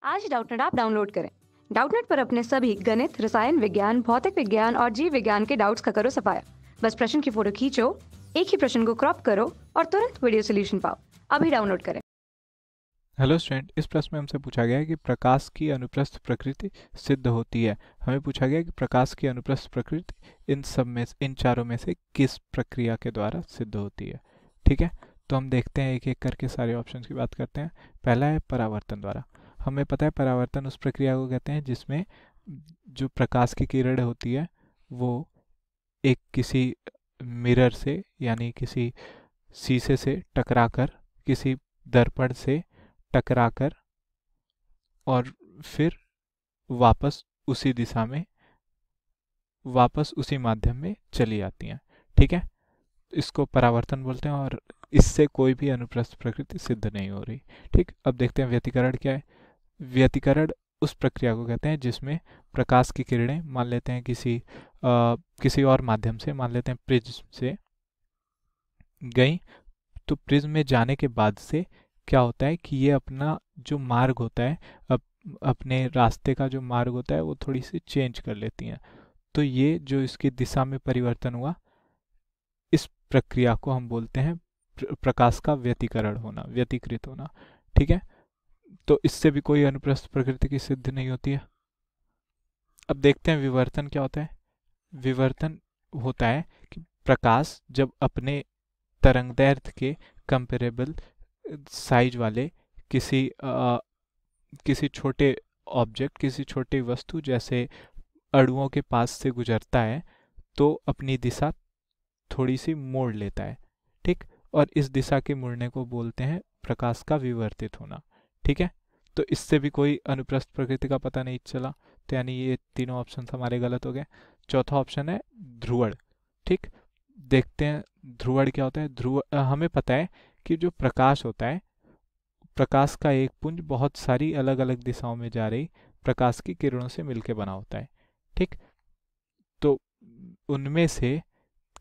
आज ही Doubtnut app download करें। Doubtnut पर अपने सभी गणित, रसायन विज्ञान, भौतिक विज्ञान और जीव विज्ञान के डाउट्स का करो सफाया। बस प्रश्न की फोटो खींचो, एक ही प्रश्न को क्रॉप करो और तुरंत वीडियो सोल्यूशन पाओ। अभी डाउनलोड करें। हेलो स्टूडेंट, इस प्रश्न में हमसे पूछा गया है कि प्रकाश की अनुप्रस्थ प्रकृति सिद्ध होती है। हमें पूछा गया है कि प्रकाश की अनुप्रस्थ प्रकृति इन चारों में से किस प्रक्रिया के द्वारा सिद्ध होती है। ठीक है, तो हम देखते हैं, एक एक करके सारे ऑप्शन की बात करते हैं। पहला है परावर्तन द्वारा। हमें पता है परावर्तन उस प्रक्रिया को कहते हैं जिसमें जो प्रकाश की किरण होती है वो एक किसी मिरर से यानी किसी शीशे से टकराकर, किसी दर्पण से टकराकर और फिर वापस उसी दिशा में, वापस उसी माध्यम में चली आती हैं। ठीक है, इसको परावर्तन बोलते हैं और इससे कोई भी अनुप्रस्थ प्रकृति सिद्ध नहीं हो रही। ठीक, अब देखते हैं व्यतिकरण क्या है। व्यतिकरण उस प्रक्रिया को कहते हैं जिसमें प्रकाश की किरणें, मान लेते हैं किसी और माध्यम से, मान लेते हैं प्रिज्म से गई, तो प्रिज्म में जाने के बाद से क्या होता है कि ये अपना जो मार्ग होता है, अपने रास्ते का जो मार्ग होता है वो थोड़ी सी चेंज कर लेती हैं। तो ये जो इसकी दिशा में परिवर्तन हुआ, इस प्रक्रिया को हम बोलते हैं प्रकाश का व्यतिकरण होना, व्यतिकृत होना। ठीक है, तो इससे भी कोई अनुप्रस्थ प्रकृति की सिद्ध नहीं होती है। अब देखते हैं विवर्तन क्या होता है। विवर्तन होता है कि प्रकाश जब अपने तरंगदैर्घ्य के कंपेरेबल साइज वाले किसी छोटे ऑब्जेक्ट, किसी छोटी वस्तु जैसे अणुओं के पास से गुजरता है तो अपनी दिशा थोड़ी सी मोड़ लेता है। ठीक, और इस दिशा के मुड़ने को बोलते हैं प्रकाश का विवर्तित होना। ठीक है, तो इससे भी कोई अनुप्रस्थ प्रकृति का पता नहीं चला, तो यानी ये तीनों ऑप्शन हमारे गलत हो गए। चौथा ऑप्शन है ध्रुवण। ठीक, देखते हैं ध्रुवण क्या होता है। हमें पता है कि जो प्रकाश होता है, प्रकाश का एक पुंज बहुत सारी अलग अलग दिशाओं में जा रही प्रकाश की किरणों से मिलकर बना होता है। ठीक, तो उनमें से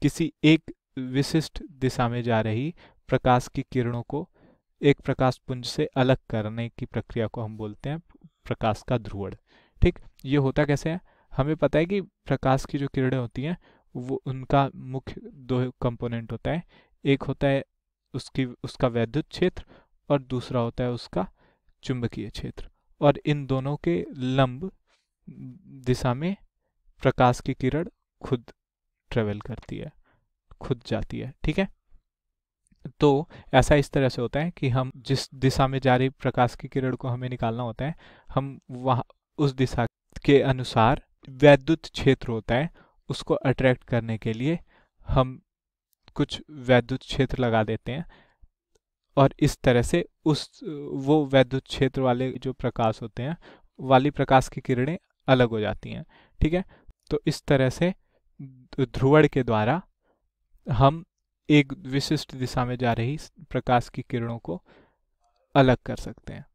किसी एक विशिष्ट दिशा में जा रही प्रकाश की किरणों को एक प्रकाश पुंज से अलग करने की प्रक्रिया को हम बोलते हैं प्रकाश का ध्रुवण। ठीक, ये होता कैसे है। हमें पता है कि प्रकाश की जो किरणें होती हैं वो, उनका मुख्य दो कंपोनेंट होता है। एक होता है उसका वैद्युत क्षेत्र और दूसरा होता है उसका चुंबकीय क्षेत्र, और इन दोनों के लंब दिशा में प्रकाश की किरण खुद ट्रेवल करती है, खुद जाती है। ठीक है, तो ऐसा इस तरह से होता है कि हम जिस दिशा में जा रही प्रकाश की किरण को हमें निकालना होता है, हम वहाँ उस दिशा के अनुसार वैद्युत क्षेत्र होता है, उसको अट्रैक्ट करने के लिए हम कुछ वैद्युत क्षेत्र लगा देते हैं और इस तरह से वो वैद्युत क्षेत्र वाले जो प्रकाश होते हैं वाली प्रकाश की किरणें अलग हो जाती हैं। ठीक है, तो इस तरह से ध्रुवण के द्वारा हम एक विशिष्ट दिशा में जा रही प्रकाश की किरणों को अलग कर सकते हैं।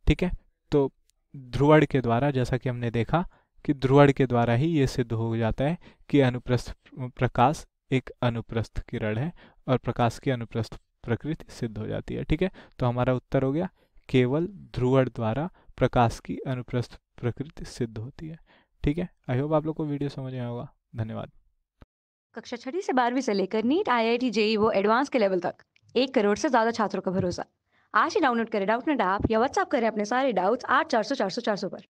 ठीक है, तो ध्रुवण के द्वारा, जैसा कि हमने देखा कि ध्रुवण के द्वारा ही ये सिद्ध हो जाता है कि अनुप्रस्थ प्रकाश एक अनुप्रस्थ किरण है और प्रकाश की अनुप्रस्थ प्रकृति सिद्ध हो जाती है। ठीक है, तो हमारा उत्तर हो गया केवल ध्रुवण द्वारा प्रकाश की अनुप्रस्थ प्रकृति सिद्ध होती है। ठीक है, आई होप आप लोग को वीडियो समझ में आया होगा। धन्यवाद। कक्षा 6 से 12वीं से लेकर नीट, IIT, JEE वो एडवांस के लेवल तक 1 करोड़ से ज्यादा छात्रों का भरोसा। आज ही डाउनलोड करें डाउटनेट ऐप या व्हाट्सएप करें अपने सारे डाउट्स 8400 400 400 पर।